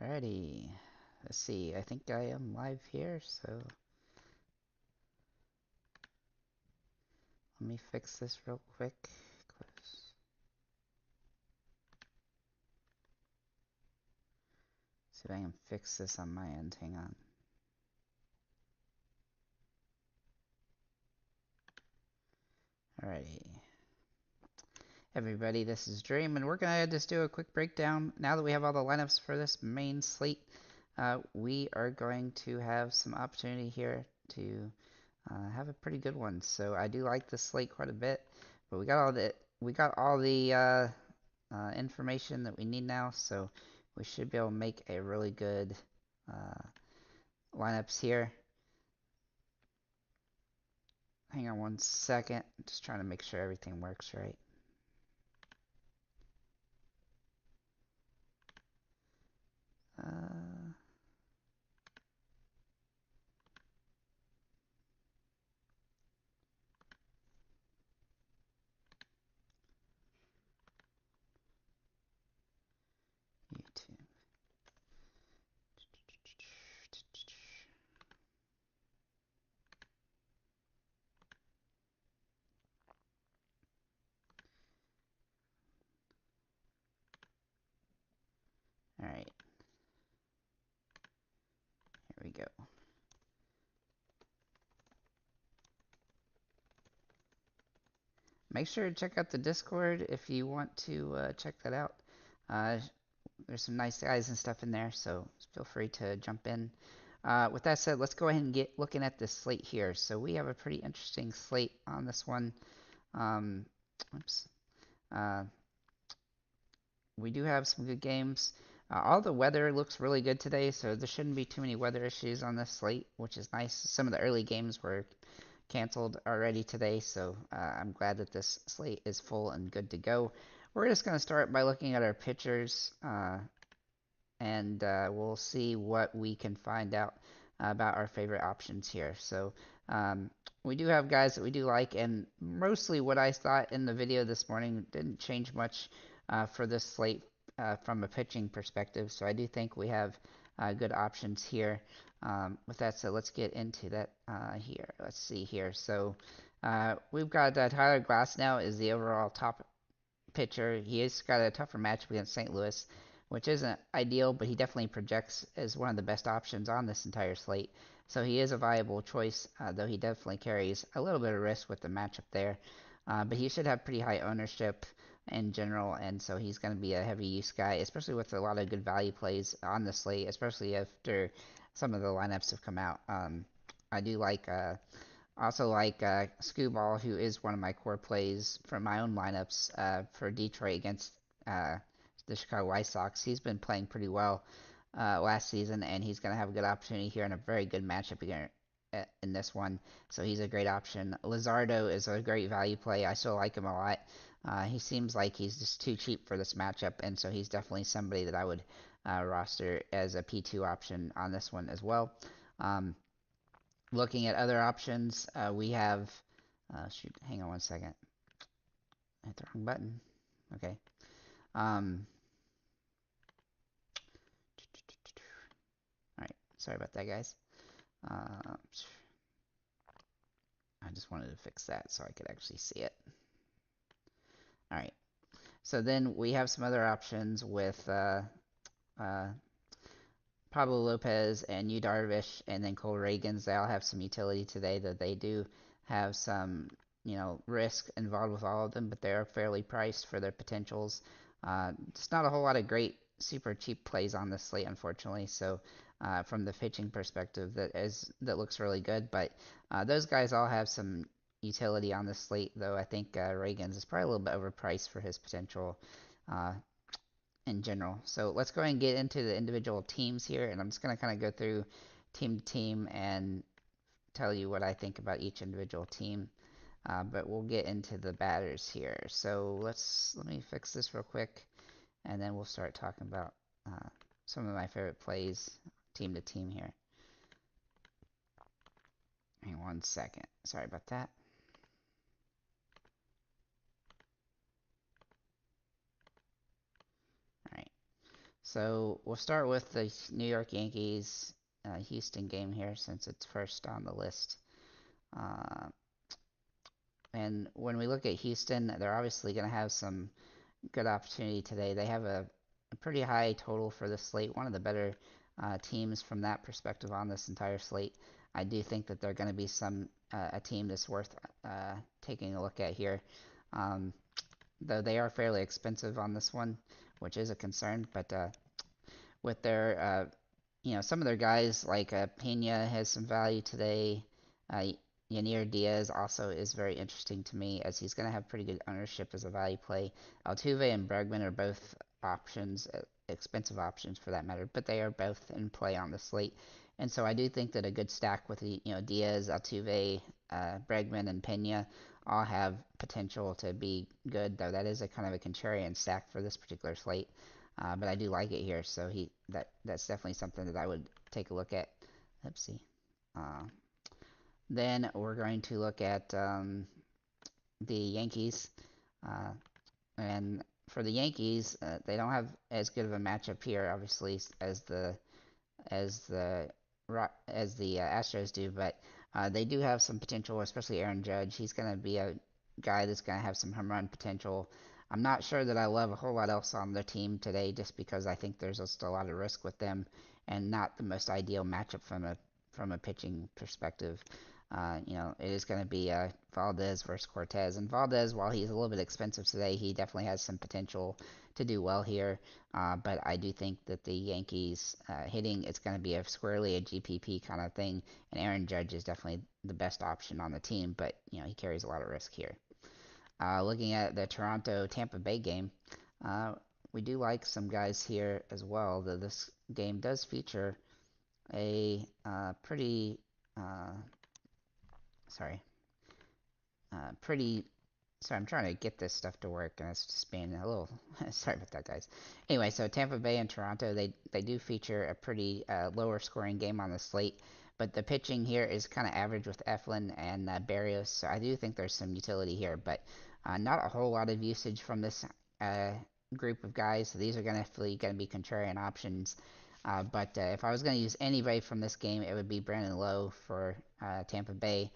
Alrighty, let's see. I think I am live here, so let me fix this real quick. Close. See if I can fix this on my end. Hang on. Alrighty. Everybody, this is Dream, and we're gonna just do a quick breakdown. Now that we have all the lineups for this main slate, we are going to have some opportunity here to have a pretty good one. So I do like this slate quite a bit, but we got all the information that we need now, so we should be able to make a really good uh, lineups here. Hang on one second, just trying to make sure everything works right. Uh, YouTube. All right, here we go. Make sure to check out the Discord if you want to check that out. Uh, there's some nice guys and stuff in there, so feel free to jump in. With that said, let's go ahead and get looking at this slate here. So we have a pretty interesting slate on this one. Um, oops. Uh, we do have some good games. All the weather looks really good today, so there shouldn't be too many weather issues on this slate, which is nice. Some of the early games were canceled already today, so I'm glad that this slate is full and good to go. We're just going to start by looking at our pitchers, and we'll see what we can find out about our favorite options here. So we do have guys that we do like, and mostly what I thought in the video this morning didn't change much for this slate from a pitching perspective. So I do think we have good options here. With that said, let's get into that here. Let's see here. So we've got Tyler Glasnow is the overall top pitcher. He has got a tougher matchup against St. Louis, which isn't ideal, but he definitely projects as one of the best options on this entire slate. So he is a viable choice, though he definitely carries a little bit of risk with the matchup there. But he should have pretty high ownership in general, and so he's going to be a heavy use guy, especially with a lot of good value plays on the slate, especially after some of the lineups have come out. I do like also like Scooball, who is one of my core plays from my own lineups for Detroit against uh, the Chicago White Sox. He's been playing pretty well last season, and he's going to have a good opportunity here in a very good matchup again in this one. So he's a great option. Lizardo is a great value play. I still like him a lot. He seems like he's just too cheap for this matchup, and so he's definitely somebody that I would roster as a P2 option on this one as well. Looking at other options, we have. Shoot, hang on one second. I hit the wrong button. Okay. Um, all right. Sorry about that, guys. Uh, I just wanted to fix that so I could actually see it. All right. So then we have some other options with uh, Pablo Lopez and Yu Darvish, and then Cole Reagans. They all have some utility today, that they do have some, risk involved with all of them, but they are fairly priced for their potentials. It's not a whole lot of great, super cheap plays on this slate, unfortunately. So, from the pitching perspective, that looks really good. But those guys all have some utility on the slate, though. I think Reagans is probably a little bit overpriced for his potential. Uh, in general. So let's go ahead and get into the individual teams here, and I'm just going to kind of go through team to team and tell you what I think about each individual team. But we'll get into the batters here. So let me fix this real quick, and then we'll start talking about some of my favorite plays team to team here. Hang on one second. Sorry about that. All right. So we'll start with the New York Yankees Houston game here since it's first on the list. Uh, and when we look at Houston, they're obviously going to have some good opportunity today. They have a pretty high total for the slate, one of the better teams from that perspective on this entire slate. I do think that they're going to be a team that's worth taking a look at here. Um, though they are fairly expensive on this one, which is a concern. But with their some of their guys like Pena has some value today. Uh, Yanir Diaz also is very interesting to me as he's going to have pretty good ownership as a value play. Altuve and Bregman are both options, expensive options for that matter, but they are both in play on the slate. And so I do think that a good stack with the Diaz, Altuve, Bregman, and Pena all have potential to be good. Though that is a kind of a contrarian stack for this particular slate. But I do like it here, so that's definitely something that I would take a look at. Oopsie. Uh, then we're going to look at the Yankees, uh, and for the Yankees, they don't have as good of a matchup here, obviously, as the as the Astros do, but they do have some potential, especially Aaron Judge. He's going to be a guy that's going to have some home run potential. I'm not sure that I love a whole lot else on their team today, just because I think there's just a lot of risk with them, and not the most ideal matchup from a pitching perspective. It is going to be Valdez versus Cortez, and Valdez, while he's a little bit expensive today, he definitely has some potential to do well here. But I do think that the Yankees hitting, it's going to be squarely a GPP kind of thing, and Aaron Judge is definitely the best option on the team, but he carries a lot of risk here. Looking at the Toronto Tampa Bay game, uh, we do like some guys here as well. This game does feature a pretty sorry, pretty. Sorry, I'm trying to get this stuff to work, and it's just being a little. Sorry about that, guys. Anyway, so Tampa Bay and Toronto, they do feature a pretty lower scoring game on the slate, but the pitching here is kind of average with Eflin and Barrios, so I do think there's some utility here, but not a whole lot of usage from this uh, group of guys. So these are going to be contrarian options. But if I was going to use anybody from this game, it would be Brandon Lowe for Tampa Bay,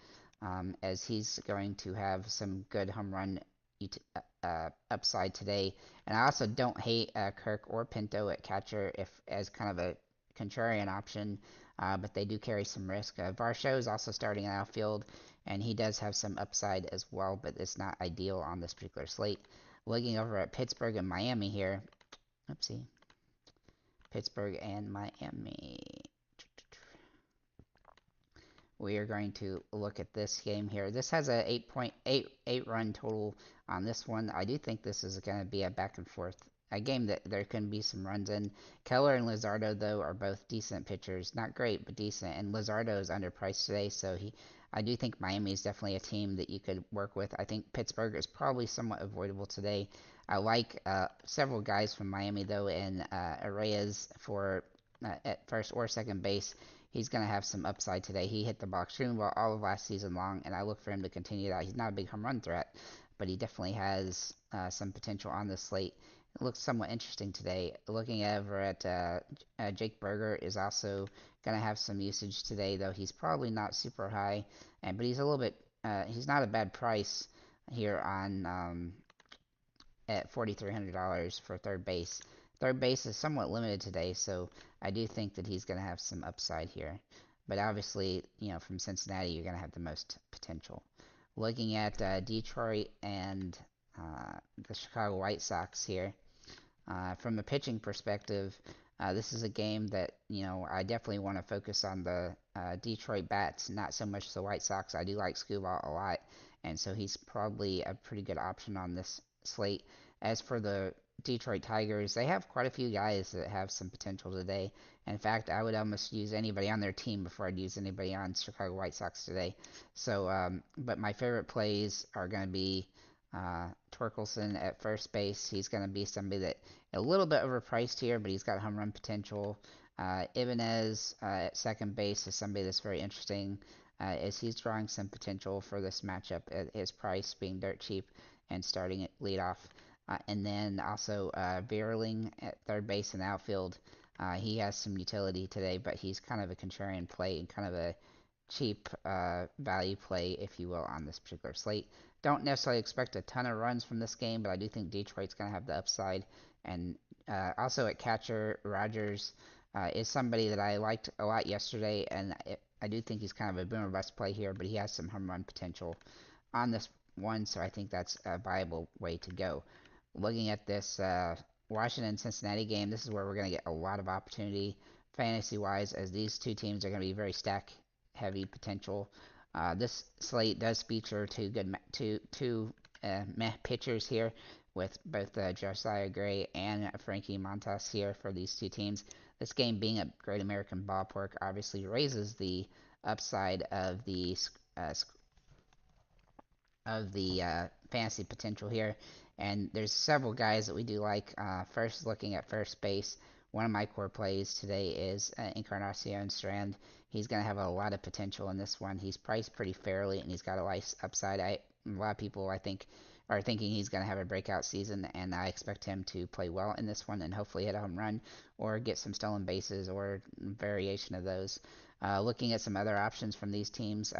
as he's going to have some good home run upside today. And I also don't hate Kirk or Pinto at catcher if as kind of a contrarian option, but they do carry some risk. Varsho is also starting in outfield, and he does have some upside as well, but it's not ideal on this particular slate. Looking over at Pittsburgh and Miami here. Oopsie. Pittsburgh and Miami. We are going to look at this game here. This has a 8.88 run total on this one. I do think this is going to be a back and forth a game that there can be some runs in. Keller and Lizardo, though, are both decent pitchers. Not great, but decent. And Lizardo is underpriced today, so I do think Miami is definitely a team that you could work with. I think Pittsburgh is probably somewhat avoidable today. I like several guys from Miami, though, and Arraez for at first or second base. He's going to have some upside today. He hit the ball extremely well all of last season long, and I look for him to continue that. He's not a big home run threat, but he definitely has some potential on this slate. It looks somewhat interesting today. Looking over at Jake Berger is also going to have some usage today, though he's probably not super high, but he's a little bit. He's not a bad price here on at $4,300 for third base. Third base is somewhat limited today, so I do think that he's going to have some upside here. But obviously, from Cincinnati, you're going to have the most potential. Looking at Detroit and the Chicago White Sox here, from a pitching perspective, this is a game that I definitely want to focus on the Detroit bats, not so much the White Sox. I do like Skubal a lot, and so he's probably a pretty good option on this slate. As for the Detroit Tigers, they have quite a few guys that have some potential today. In fact, I would almost use anybody on their team before I'd use anybody on Chicago White Sox today. So, but my favorite plays are going to be Torkelson at first base. He's going to be somebody that a little bit overpriced here, but he's got home run potential. Ibanez at second base is somebody that's very interesting, as he's drawing some potential for this matchup at his price being dirt cheap and starting at leadoff. And then also Vierling at third base and outfield. He has some utility today, but he's kind of a contrarian play and kind of a cheap value play, if you will, on this particular slate. Don't necessarily expect a ton of runs from this game, but I do think Detroit's going to have the upside. And also at catcher, Rogers is somebody that I liked a lot yesterday, and I do think he's kind of a boomer bust play here, but he has some home run potential on this one, so I think that's a viable way to go. Looking at this Washington Cincinnati game, this is where we're going to get a lot of opportunity fantasy wise, as these two teams are going to be very stack heavy potential. This slate does feature two meh pitchers here, with both Josiah Gray and Frankie Montas here for these two teams. This game being a Great American Ballpark obviously raises the upside uh, of the fantasy potential here. And there's several guys that we do like. First, looking at first base, one of my core plays today is Encarnacion Strand. He's going to have a lot of potential in this one. He's priced pretty fairly, and he's got a nice upside. A lot of people, I think, are thinking he's going to have a breakout season, and I expect him to play well in this one and hopefully hit a home run or get some stolen bases or variation of those. Looking at some other options from these teams,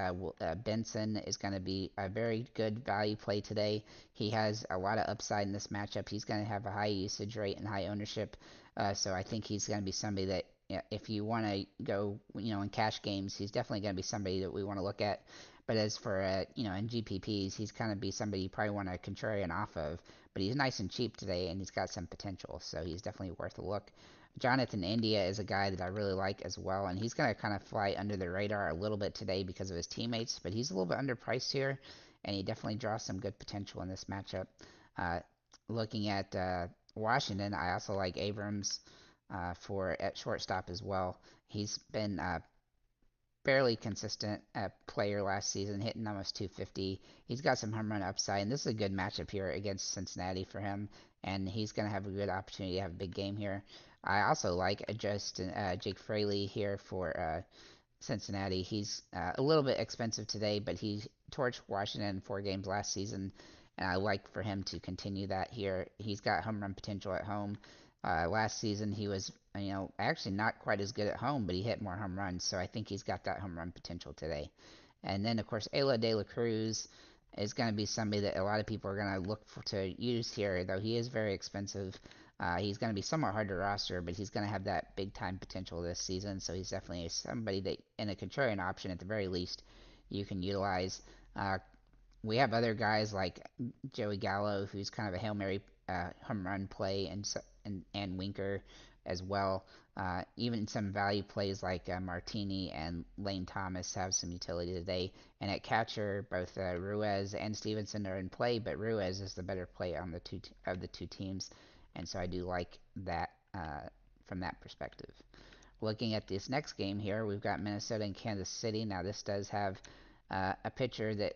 Benson is going to be a very good value play today. He has a lot of upside in this matchup. He's going to have a high usage rate and high ownership, so I think he's going to be somebody that, if you want to go, in cash games, he's definitely going to be somebody that we want to look at. But as for in GPPs, he's kind of be somebody you probably want to contrarian off of. But he's nice and cheap today, and he's got some potential, so he's definitely worth a look. Jonathan India is a guy that I really like as well, and he's going to kind of fly under the radar a little bit today because of his teammates, but he's a little bit underpriced here, and he definitely draws some good potential in this matchup. Uh, Looking at Washington, I also like Abrams for at shortstop as well. He's been fairly consistent player last season, hitting almost 250. He's got some home run upside, and this is a good matchup here against Cincinnati for him, and he's going to have a good opportunity to have a big game here. I also like Jake Fraley here for Cincinnati. He's a little bit expensive today, but he torched Washington in 4 games last season, and I like for him to continue that here. He's got home run potential at home. Last season he was, actually not quite as good at home, but he hit more home runs, so I think he's got that home run potential today. And then of course Ayla De La Cruz is going to be somebody that a lot of people are going to to use here, though he is very expensive. He's going to be somewhat hard to roster, but he's going to have that big time potential this season. So he's definitely somebody that, in a contrarian option at the very least, you can utilize. Uh, we have other guys like Joey Gallo, who's kind of a Hail Mary home run play, and Winker as well. Even some value plays like Martini and Lane Thomas have some utility today. And at catcher, both Ruiz and Stevenson are in play, but Ruiz is the better play on of the two teams, and so I do like that from that perspective. Looking at this next game here, we've got Minnesota and Kansas City. Now this does have a pitcher that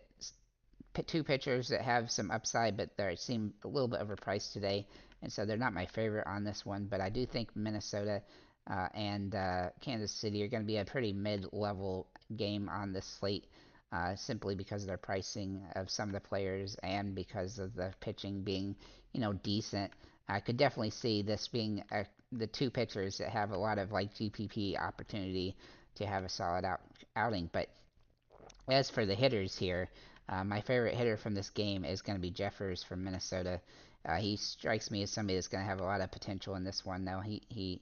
two pitchers that have some upside, but they seem a little bit overpriced today, and so they're not my favorite on this one. But I do think Minnesota and Kansas City are going to be a pretty mid-level game on this slate, simply because of their pricing of some of the players and because of the pitching being, decent. I could definitely see this being the two pitchers that have a lot of like GPP opportunity to have a solid outing. But as for the hitters here, my favorite hitter from this game is going to be Jeffers from Minnesota. He strikes me as somebody that's going to have a lot of potential in this one. Though he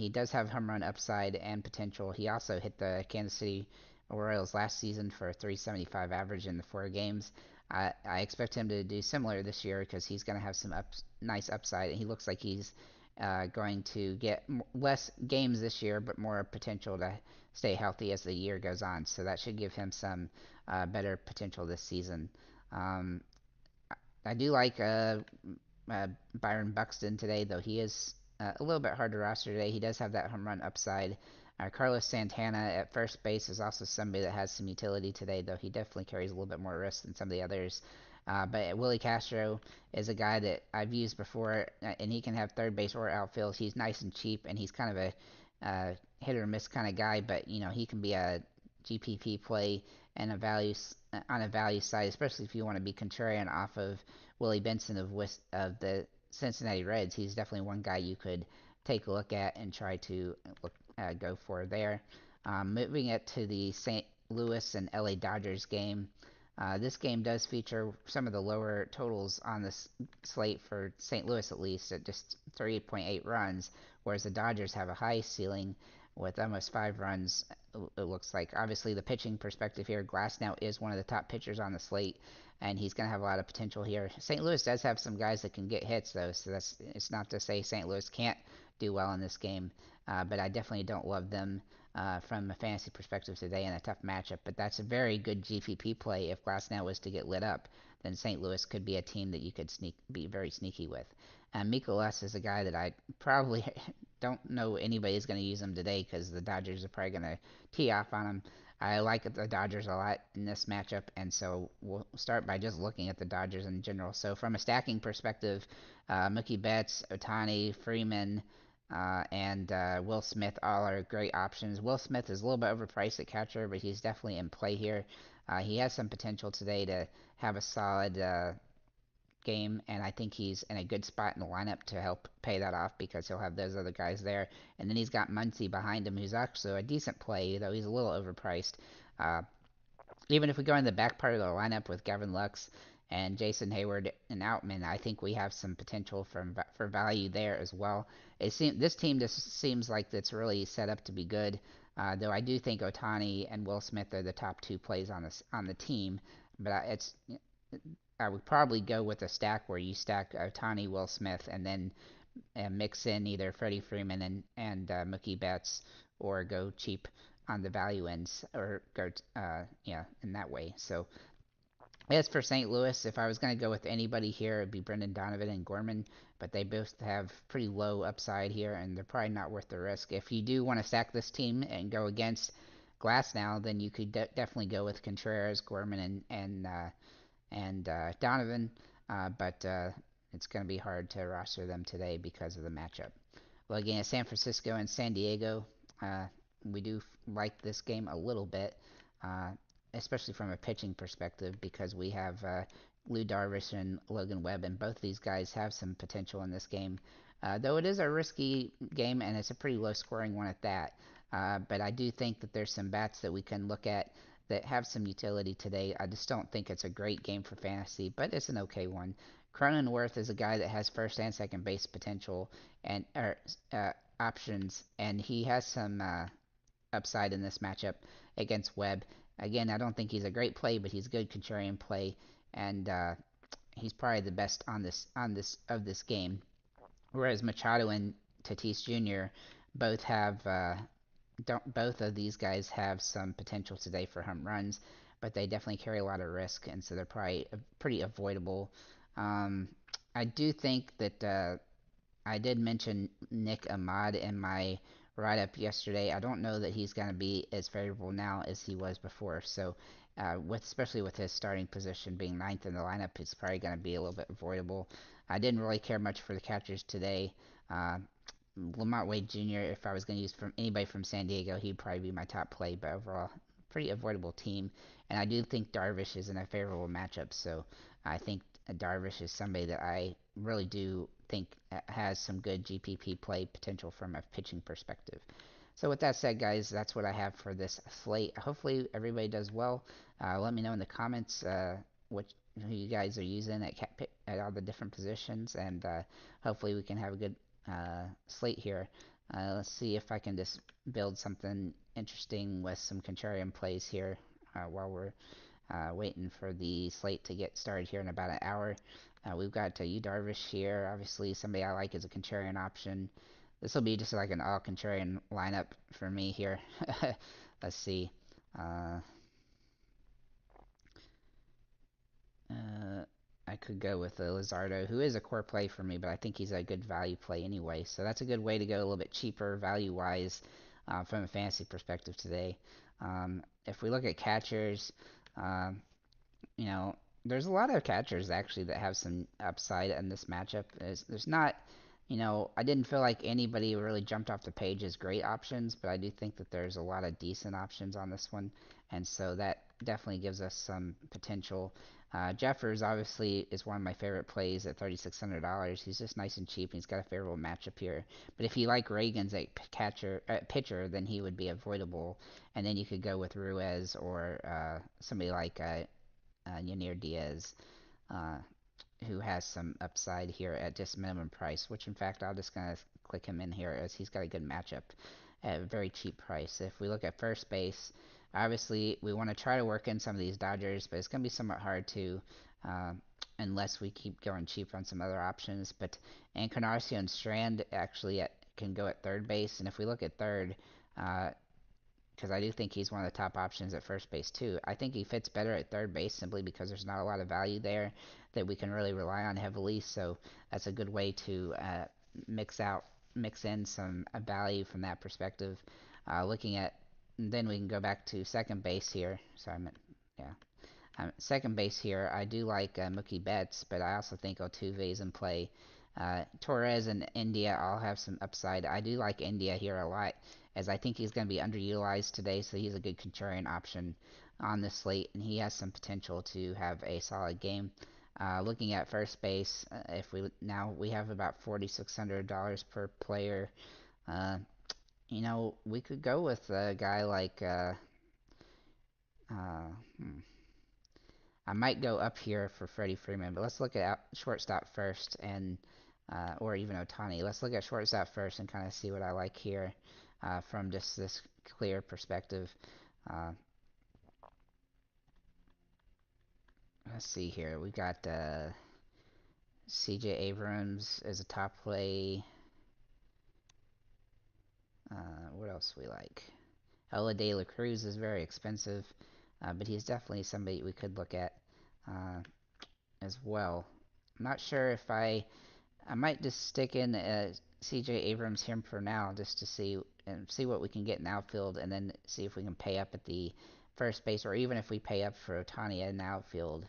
does have home run upside and potential. He also hit the Kansas City Royals last season for a 375 average in the 4 games. I expect him to do similar this year because he's going to have some nice upside, and he looks like he's going to get less games this year, but more potential to stay healthy as the year goes on. So that should give him some better potential this season. Um, I do like Byron Buxton today, though he is a little bit hard to roster today. He does have that home run upside. Carlos Santana at first base is also somebody that has some utility today, though he definitely carries a little bit more risk than some of the others. But Willie Castro is a guy that I've used before, and he can have third base or outfield. He's nice and cheap, and he's kind of a hit or miss kind of guy, but he can be a GPP play and on a value side, especially if you want to be contrarian off of Willie Benson of the Cincinnati Reds. He's definitely one guy you could take a look at and try to go for there. Moving it to the St. Louis and LA Dodgers game. This game does feature some of the lower totals on the slate for St. Louis, at least at just 3.8 runs, whereas the Dodgers have a high ceiling with almost 5 runs. It looks like obviously the pitching perspective here. Glasnow is one of the top pitchers on the slate, and he's going to have a lot of potential here. St. Louis does have some guys that can get hits though, so it's not to say St. Louis can't do well in this game, but I definitely don't love them from a fantasy perspective today in a tough matchup. But that's a very good GPP play. If Glasnow was to get lit up, then St. Louis could be a team that you could be very sneaky with. Mikolas is a guy that I probably don't know anybody's going to use him today because the Dodgers are probably going to tee off on him. I like the Dodgers a lot in this matchup, and so we'll start by just looking at the Dodgers in general. So from a stacking perspective, Mookie Betts, Otani, Freeman, and Will Smith all are great options. Will Smith is a little bit overpriced at catcher, but he's definitely in play here. He has some potential today to have a solid game, and I think he's in a good spot in the lineup to help pay that off because he'll have those other guys there. And then he's got Muncy behind him, who's actually a decent play, though he's a little overpriced. Uh, Even if we go in the back part of the lineup with Gavin Lux and Jason Hayward and Outman, I think we have some potential for value there as well. This team just seems like it's really set up to be good. Though I do think Otani and Will Smith are the top two plays on the team, but I would probably go with a stack where you stack Otani, Will Smith, and then mix in either Freddie Freeman and Mookie Betts, or go cheap on the value ends, or go yeah, in that way. So as for St. Louis, if I was going to go with anybody here, it'd be Brendan Donovan and Gorman, but they both have pretty low upside here, and they're probably not worth the risk. If you do want to stack this team and go against Glass now, then you could definitely go with Contreras, Gorman, and Donovan, but it's going to be hard to roster them today because of the matchup. Looking at San Francisco and San Diego, uh, we do like this game a little bit, uh, especially from a pitching perspective, because we have Lou Darvish and Logan Webb, and both these guys have some potential in this game. Though it is a risky game and it's a pretty low scoring one at that. But I do think that there's some bats that we can look at that have some utility today. I just don't think it's a great game for fantasy, but it's an okay one. Cronenworth is a guy that has first and second base potential and uh, options, and he has some upside in this matchup against Webb. Again, I don't think he's a great play, but he's a good contrarian play, and he's probably the best on this game. Whereas Machado and Tatis Jr. both have don't both of these guys have some potential today for home runs, but they definitely carry a lot of risk, and so they're probably pretty avoidable. Um, I do think that I did mention Nick Ahmad in my write up yesterday. I don't know that he's going to be as favorable now as he was before. So, especially with his starting position being ninth in the lineup, it's probably going to be a little bit avoidable. I didn't really care much for the catchers today. Uh, Lamont Wade Jr., if I was going to use from anybody from San Diego, he'd probably be my top play, but overall, pretty avoidable team. And I do think Darvish is in a favorable matchup, so I think Darvish is somebody that I really do think has some good GPP play potential from a pitching perspective. So with that said, guys, that's what I have for this slate. Hopefully everybody does well. Let me know in the comments what who you guys are using at all the different positions, and hopefully we can have a good slate here. Let's see if I can just build something interesting with some contrarian plays here while we're waiting for the slate to get started here in about an hour. We've got Yu Darvish here. Obviously, somebody I like is a contrarian option. This will be just like an all contrarian lineup for me here. Let's see. Uh, uh, I could go with Lizardo, who is a core play for me, but I think he's a good value play anyway. So that's a good way to go a little bit cheaper value wise from a fantasy perspective today. If we look at catchers, um, you know, there's a lot of catchers actually that have some upside in this matchup. There's not, I didn't feel like anybody really jumped off the page as great options, but I do think that there's a lot of decent options on this one, and so that definitely gives us some potential. Jeffers obviously is one of my favorite plays at $3,600. He's just nice and cheap, and he's got a favorable matchup here. But if you like Reagan's at pitcher, then he would be avoidable. And then you could go with Ruiz or somebody like Yanir Diaz, uh, who has some upside here at just minimum price. Which, in fact, I'll just kind of click him in here as he's got a good matchup at a very cheap price. If we look at first base, obviously we want to try to work in some of these Dodgers, but it's going to be somewhat hard to uh, unless we keep going cheap on some other options. But Encarnacion Strand actually can go at third base, and if we look at third, uh, because I do think he's one of the top options at first base too. I think he fits better at third base simply because there's not a lot of value there that we can really rely on heavily. So that's a good way to mix out, mix in some value from that perspective. Looking at, then we can go back to second base here. Sorry, I meant, yeah. Second base here, I do like Mookie Betts, but I also think Altuve is in play. Torres and India all have some upside. I do like India here a lot, as I think he's going to be underutilized today, so he's a good contrarian option on this slate, and he has some potential to have a solid game. Looking at first base, if we have about $4,600 per player. Uh, we could go with a guy like uh, hmm, I might go up here for Freddie Freeman, but let's look at shortstop first, and or even Otani. Let's look at shortstop first and kind of see what I like here from just this clear perspective. Uh, let's see here. We got C.J. Abrams as a top play. What else we like? Ella De La Cruz is very expensive, but he's definitely somebody we could look at uh, as well. I'm not sure if I might just stick in C.J. Abrams here for now, just to see what we can get in outfield, and then see if we can pay up at the first base, or even if we pay up for Otani in outfield,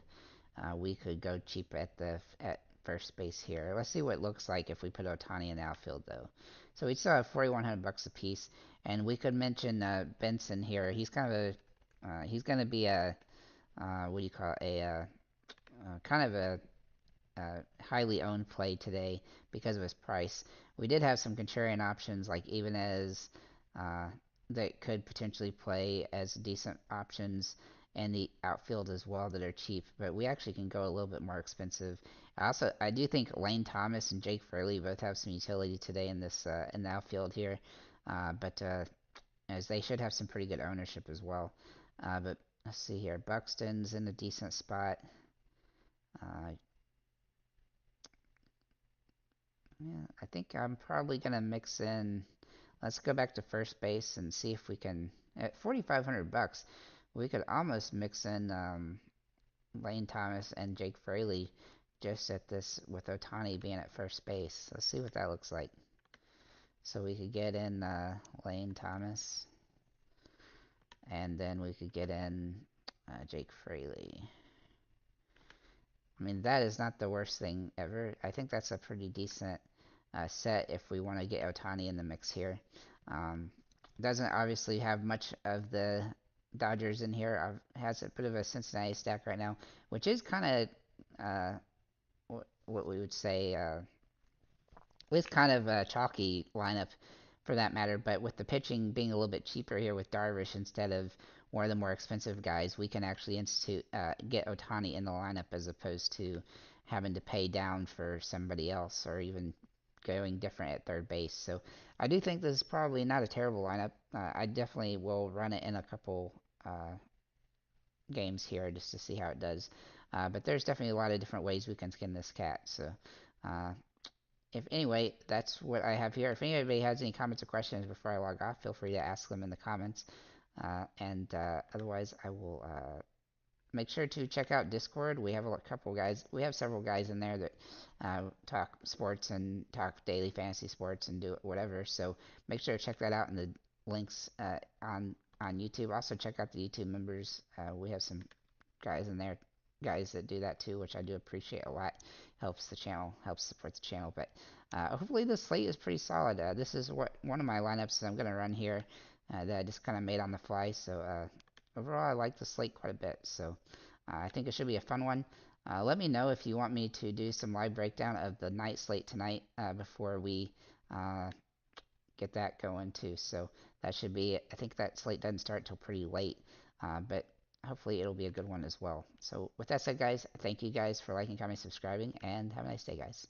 we could go cheap at first base here. Let's see what it looks like if we put Otani in outfield, though. So we still have 4,100 bucks a piece, and we could mention Benson here. He's kind of he's going to be a what do you call it? Kind of a highly owned play today because of his price. We did have some contrarian options like even as uh, that could potentially play as decent options in the outfield as well that are cheap, but we actually can go a little bit more expensive. I do think Lane Thomas and Jake Fraley both have some utility today in this in the outfield here, but as they should have some pretty good ownership as well. But let's see here, Buxton's in a decent spot. Uh, Yeah, I think I'm probably gonna mix in. Let's go back to first base and see if we can. At 4,500 bucks, we could almost mix in Lane Thomas and Jake Fraley just at this with Otani being at first base. Let's see what that looks like. So we could get in Lane Thomas, and then we could get in Jake Fraley. I mean, that is not the worst thing ever. I think that's a pretty decent set if we want to get Otani in the mix here. Um, doesn't obviously have much of the Dodgers in here. Has a bit of a Cincinnati stack right now, which is kind of what we would say is kind of a chalky lineup for that matter. But with the pitching being a little bit cheaper here with Darvish instead of one of the more expensive guys, we can actually get Otani in the lineup as opposed to having to pay down for somebody else or even going different at third base. So I do think this is probably not a terrible lineup. I definitely will run it in a couple games here just to see how it does. But there's definitely a lot of different ways we can skin this cat. So uh, if anyway, that's what I have here. If anybody has any comments or questions before I log off, feel free to ask them in the comments. Otherwise, I will make sure to check out Discord. We have a couple guys. We have several guys in there that talk sports and talk daily fantasy sports and do whatever. So make sure to check that out in the links on YouTube. Also check out the YouTube members. We have some guys in there, guys that do that too, which I do appreciate a lot. Helps the channel, helps support the channel. But hopefully the slate is pretty solid. This is what one of my lineups that I'm gonna run here that I just kind of made on the fly. So overall, I like the slate quite a bit. So I think it should be a fun one. Let me know if you want me to do some live breakdown of the night slate tonight before we uh, get that going too. So that should be it. I think that slate doesn't start till pretty late, but hopefully it'll be a good one as well. So with that said, guys, thank you guys for liking, commenting, subscribing, and have a nice day, guys.